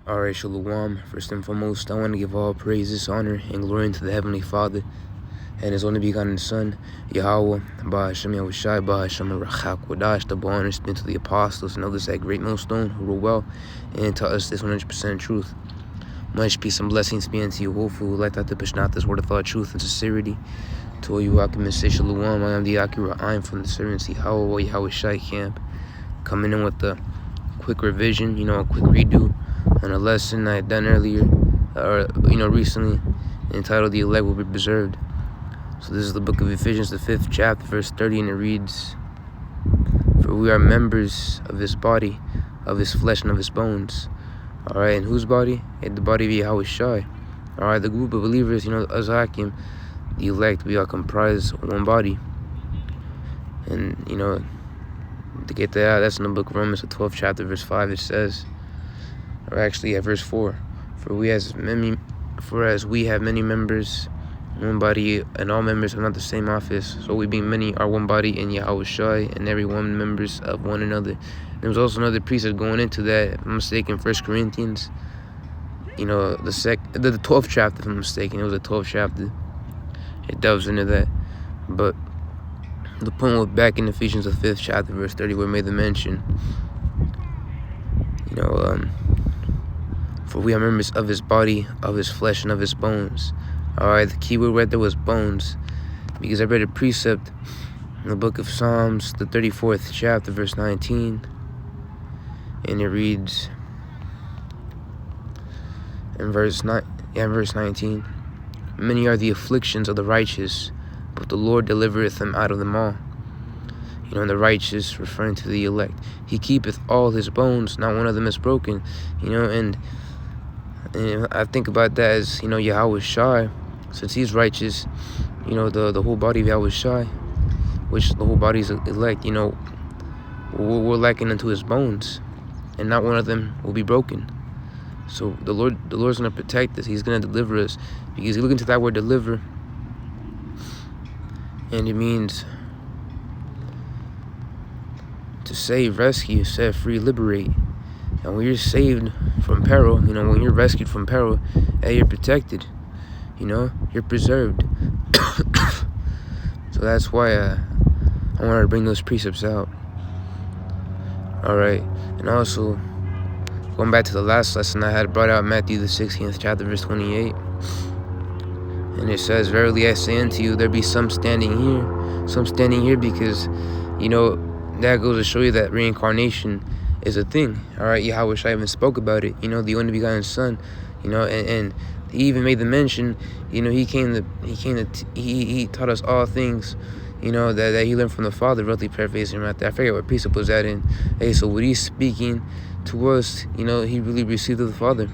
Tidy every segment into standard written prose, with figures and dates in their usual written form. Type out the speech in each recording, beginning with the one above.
Alright, Shalom. First and foremost, I want to give all praises, honor, and glory unto the Heavenly Father and His only begotten Son, Yahweh, Ba'ashem Yahushai, Ba'ashem Rachak Wadash, the honors been to the apostles and others at Great Millstone who were well and taught us this 100% truth. Much peace and blessings be unto you, hopeful who like that to push not this word of thought, truth, and sincerity. To all you Akim and say Shalom, I am the Akira. I am from the servants Yahweh, Yahushai camp. Coming in with a quick revision, a quick redo on a lesson I had done earlier, or recently, entitled "The Elect Will Be Preserved." So this is the book of Ephesians, the 5th chapter, verse 30, and it reads, "For we are members of His body, of His flesh, and of His bones." All right, and whose body? The body of Yahushai. All right, the group of believers, Azakim, the elect, we are comprised of one body. And to get that out, that's in the book of Romans, the 12th chapter, verse 5. It says, or actually at verse 4, for as we have many members, one body, and all members have not the same office, so we being many are one body in Yahushai, and every one members of one another. There was also another precept going into that, if I'm mistaken, 1 Corinthians, the 12th chapter, if I'm mistaken. It was the 12th chapter. It delves into that. But the point was back in Ephesians, the 5th chapter, verse 30, where it made the mention, for we are members of His body, of His flesh, and of His bones. All right, the key word right there was bones, because I read a precept in the book of Psalms, the 34th chapter, verse 19, and it reads in verse 19, "Many are the afflictions of the righteous, but the Lord delivereth them out of them all." And the righteous, referring to the elect. He keepeth all His bones, not one of them is broken. And I think about that as, Yahushai, since He's righteous, the whole body of Yahushai, which the whole body is elect, we're lacking into His bones, and not one of them will be broken. So the Lord's going to protect us. He's going to deliver us, because you look into that word deliver, and it means to save, rescue, set free, liberate. And when you're saved from peril, when you're rescued from peril, you're protected, you're preserved. So that's why I wanted to bring those precepts out. All right, and also going back to the last lesson, I had brought out Matthew the 16th chapter, verse 28, and it says, "Verily I say unto you, there be some standing here," because that goes to show you that reincarnation is a thing. All right, Yahushua even spoke about it, the only begotten Son, and He even made the mention, He taught us all things, that He learned from the Father, roughly paraphrasing right there. I forget what precept was that in. Hey, so what He's speaking to us, He really received of the Father.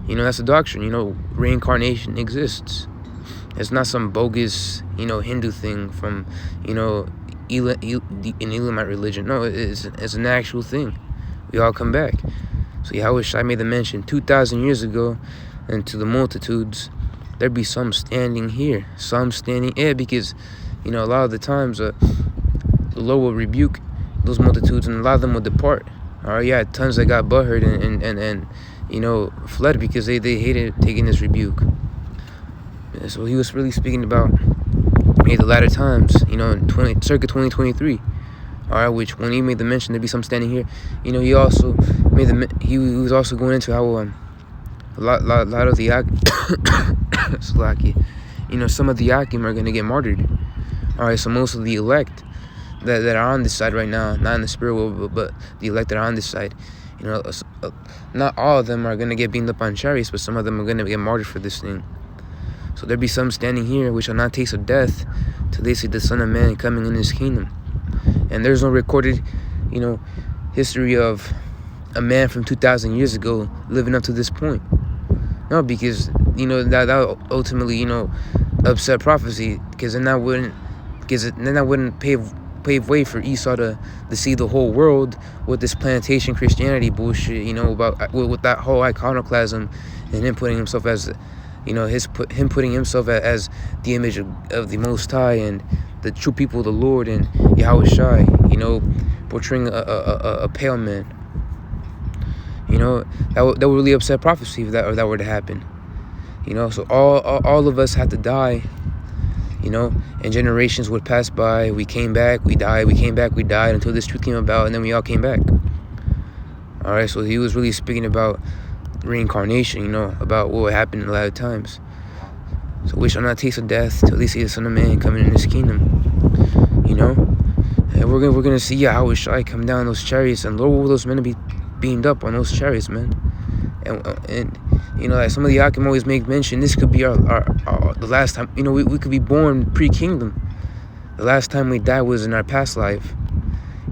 That's a doctrine, reincarnation exists. It's not some bogus, Hindu thing from, in Elamite religion. No, it's an actual thing. We all come back. So Yahushua made the mention 2,000 years ago, and to the multitudes, there be some standing here, because a lot of the times the Lord will rebuke those multitudes, and a lot of them will depart. All right, yeah, tons that got butthurt and fled because they hated taking this rebuke. Yeah, so He was really speaking about the latter times, in circa 2023. All right, which when He made the mention there be some standing here, He also he was also going into how a lot of the some of the Akim are going to get martyred. All right, so most of the elect that are on this side right now, not in the spirit world, but the elect that are on this side, not all of them are going to get beamed up on chariots, but some of them are going to get martyred for this thing. So there be some standing here which shall not taste of death till they see the Son of Man coming in His kingdom. And there's no recorded, history of a man from 2,000 years ago living up to this point. No, because that ultimately upset prophecy, because then that wouldn't pave way for Esau to see the whole world with this plantation Christianity bullshit, about with that whole iconoclasm, and him putting himself as him putting himself as the image of the Most High and the true people of the Lord, and Yahushai, portraying a pale man. You know, that would really upset prophecy if that were to happen. You know, so all of us had to die. You know, and generations would pass by. We came back, we died, we came back, we died, until this truth came about, and then we all came back. All right, so he was really speaking about reincarnation, you know, about what would happen in the latter times. So we shall not taste of death till we see the Son of Man coming in his kingdom. You know, and we're gonna see Yahweh Shai come down those chariots, and Lord, will those men be beamed up on those chariots, man. And you know, like some of the Yakim always make mention, this could be our the last time, you know, we could be born pre-kingdom. The last time we died was in our past life.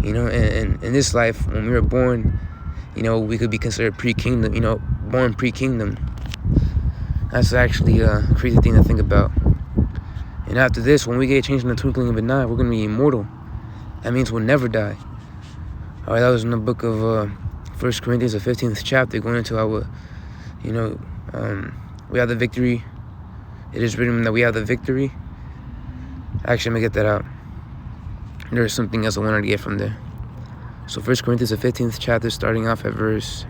You know, and in this life, when we were born, you know, we could be considered pre-kingdom, you know, born pre-kingdom. That's actually a crazy thing to think about. And after this, when we get changed in the twinkling of an eye, we're going to be immortal. That means we'll never die. All right, that was in the book of 1 Corinthians, the 15th chapter, going into our, you know, we have the victory. It is written that we have the victory. Actually, I'm going to get that out. There's something else I wanted to get from there. So 1 Corinthians, the 15th chapter, starting off at verse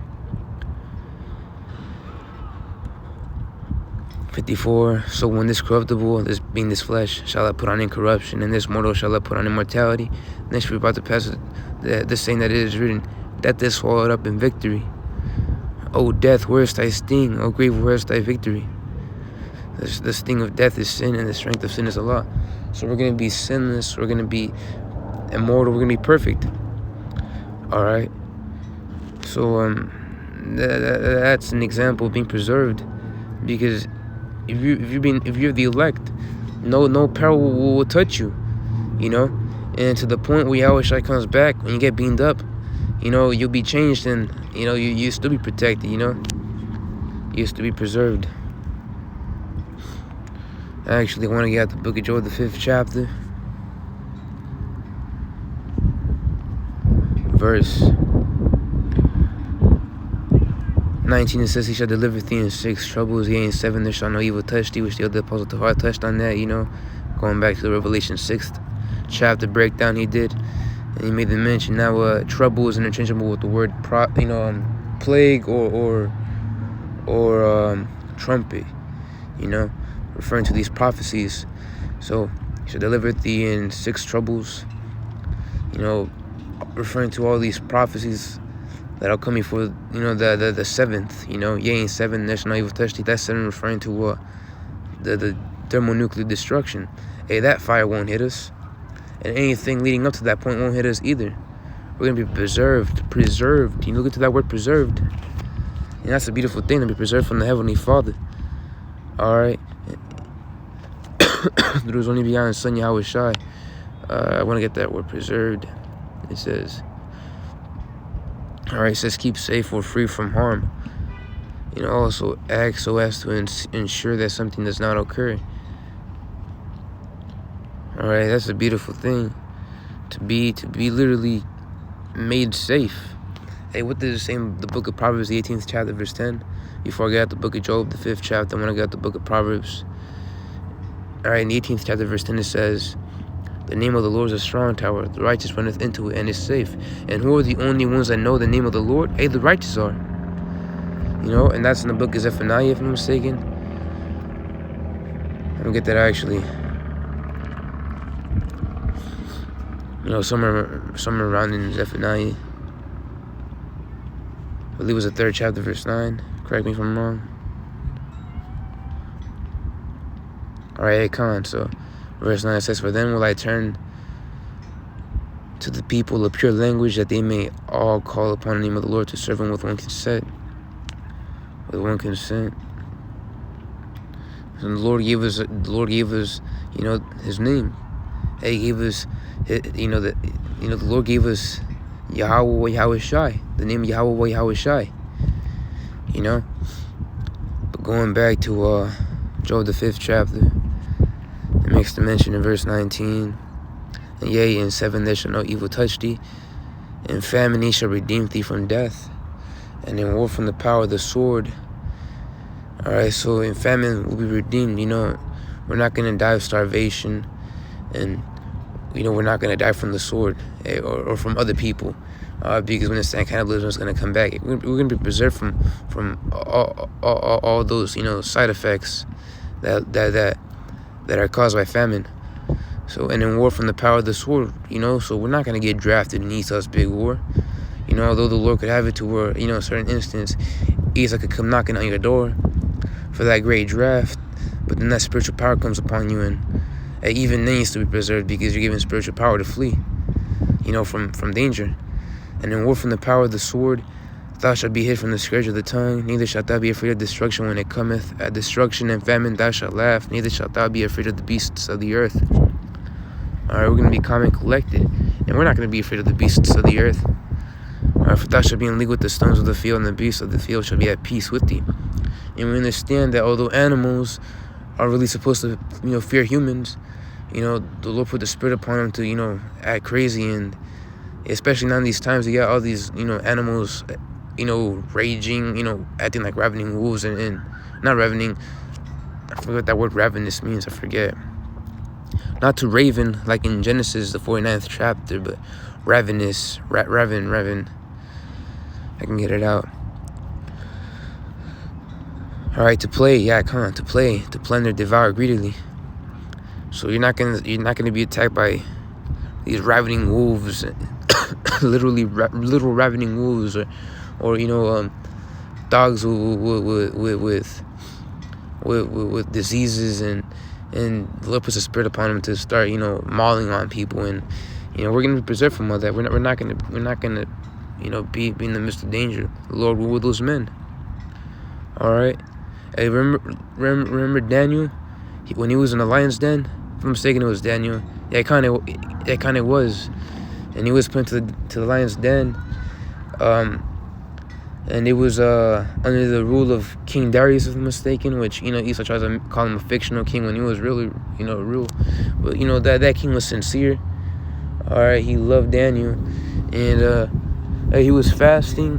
54. So when this corruptible, this being this flesh, shall I put on incorruption, and this mortal shall I put on immortality. Next we're about to pass this saying that it is written, death is swallowed up in victory. O death, where is thy sting? O grave, where is thy victory? The sting of death is sin, and the strength of sin is Allah. So we're going to be sinless, we're going to be immortal, we're going to be perfect. All right. So that's an example of being preserved, because if you're the elect, no peril will touch you, you know. And to the point where Yahweh Shai comes back, when you get beamed up, you know, you'll be changed, and you know you still be protected, you know. You still be preserved. I actually want to get out the book of Job, the 5th chapter, verse 19. It says, he shall deliver thee in 6 troubles, yea, in 7 there shall no evil touch thee, which the other apostle Tahar touched on that, you know, going back to the Revelation 6th chapter breakdown he did, and he made the mention. Now trouble is interchangeable with the word plague or trumpet, you know, referring to these prophecies. So he shall deliver thee in 6 troubles, you know, referring to all these prophecies that are coming for, you know, the 7th, you know, yea, in 7 there shall no evil touch thee. That's 7 referring to the thermonuclear destruction. Hey, that fire won't hit us, and anything leading up to that point won't hit us either. We're gonna be preserved. You look into that word preserved, and that's a beautiful thing, to be preserved from the Heavenly Father. All right. There was only beyond Son Yahweh Shai. I want to get that word preserved. It says, all right, it says keep safe or free from harm. You know, also act so as to ensure that something does not occur. All right, that's a beautiful thing, to be literally made safe. Hey, what does it say in the book of Proverbs, the 18th chapter, verse 10? Before I get out the book of Job, the 5th chapter, I want to get out the book of Proverbs. All right, in the 18th chapter, verse 10, it says, the name of the Lord is a strong tower. The righteous runneth into it and is safe. And who are the only ones that know the name of the Lord? Hey, the righteous are. You know, and that's in the book of Zephaniah, if I'm not mistaken. Let me get that actually. You know, somewhere around in Zephaniah. I believe it was the 3rd chapter, verse 9. Correct me if I'm wrong. All right, Khan. So, verse 9 says, for then will I turn to the people a pure language, that they may all call upon the name of the Lord to serve him with one consent. With one consent. And the Lord gave us, you know, his name. He gave us, you know, the Lord gave us Yahweh Shai, the name Yahweh Shai. You know, but going back to Job, the 5th chapter, it makes the mention in verse 19. And yea, in 7 there shall no evil touch thee. In famine he shall redeem thee from death, and in war from the power of the sword. All right, so in famine we'll be redeemed. You know, we're not going to die of starvation, and, you know, we're not going to die from the sword or from other people. Because when this cannibalism is going to come back, we're going to be preserved from all those, you know, side effects that are caused by famine. So, and in war from the power of the sword, you know, so we're not going to get drafted in Esau's big war. You know, although the Lord could have it to where, you know, in certain instance, Esau could come knocking on your door for that great draft, but then that spiritual power comes upon you, and even then you still be preserved because you're given spiritual power to flee, you know, from danger. And in war from the power of the sword, thou shalt be hid from the scourge of the tongue, neither shalt thou be afraid of destruction when it cometh. At destruction and famine thou shalt laugh, neither shalt thou be afraid of the beasts of the earth. Alright, we're going to be calm and collected, and we're not going to be afraid of the beasts of the earth. Alright, for thou shalt be in league with the stones of the field, and the beasts of the field shall be at peace with thee. And we understand that although animals are really supposed to, you know, fear humans, you know, the Lord put the spirit upon them to, you know, act crazy, and especially now in these times, you got all these, you know, animals, you know, raging, you know, acting like ravening wolves, and not ravening, I forget what that word ravenous means, I forget. Not to raven, like in Genesis, the 49th chapter, but ravenous, raven. I can get it out. Alright, to play, yeah, come on, to plunder, devour greedily. So you're not gonna be attacked by these ravening wolves, literally literal ravening wolves, or you know, dogs with diseases, and the Lord puts a spirit upon them to start, you know, mauling on people, and you know, we're gonna be preserved from all that. We're not gonna, you know, be in the midst of danger. The Lord will with those men. All right. Hey, remember Daniel, when he was in the lion's den? If I'm mistaken, it was Daniel. Yeah, it kind of was, and he was put to the lion's den. And it was under the rule of King Darius, if I'm mistaken, which, you know, Esau tries to call him a fictional king when he was really, you know, real. But, you know, that king was sincere. All right, he loved Daniel, and he was fasting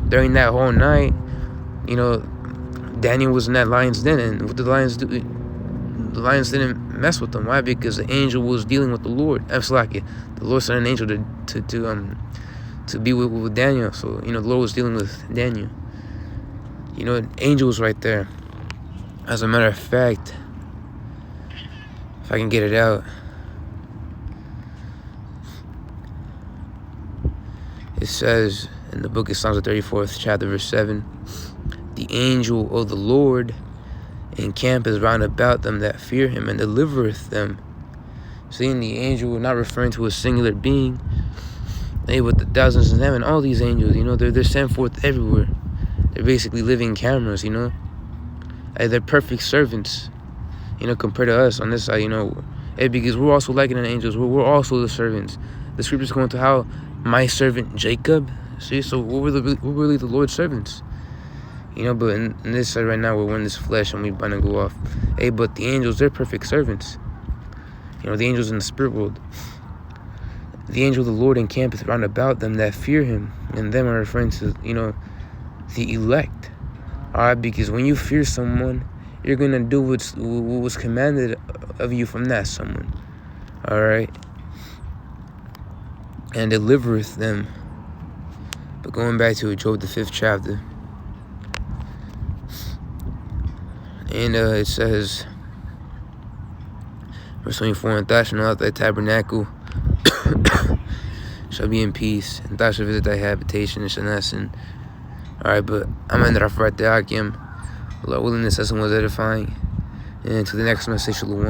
during that whole night. You know, Daniel was in that lion's den, and what did the lions do? The lions didn't mess with them. Why? Because the angel was dealing with the Lord. The Lord sent an angel to be with Daniel. So, you know, the Lord was dealing with Daniel. You know, an angel was right there. As a matter of fact, if I can get it out, it says in the book of Psalms, the 34th chapter, verse 7, the angel of the Lord encampeth round about them that fear him, and delivereth them. Seeing the angel, not referring to a singular being, with the thousands in heaven, all these angels, you know, they're sent forth everywhere. They're basically living cameras, you know. They're perfect servants, you know, compared to us on this side, you know. Because we're also likened to angels. We're also the servants. The scriptures go into how my servant Jacob. See, so we're really the Lord's servants. You know, but in this side right now, we're in this flesh and we're about to go off. But the angels, they're perfect servants. You know, the angels in the spirit world. The angel of the Lord encampeth round about them that fear him. And them are referring to, you know, the elect. Alright, because when you fear someone, you're going to do what was commanded of you from that someone. Alright. And delivereth them. But going back to Job, the 5th chapter. And it says, verse 24, and thou shalt know that thy tabernacle shall be in peace, and thou shalt visit thy habitation, and shall not sin. Alright, but I'm going to end it off right there, Akim. Lord willing, this lesson was edifying. And to the next message, Shalom.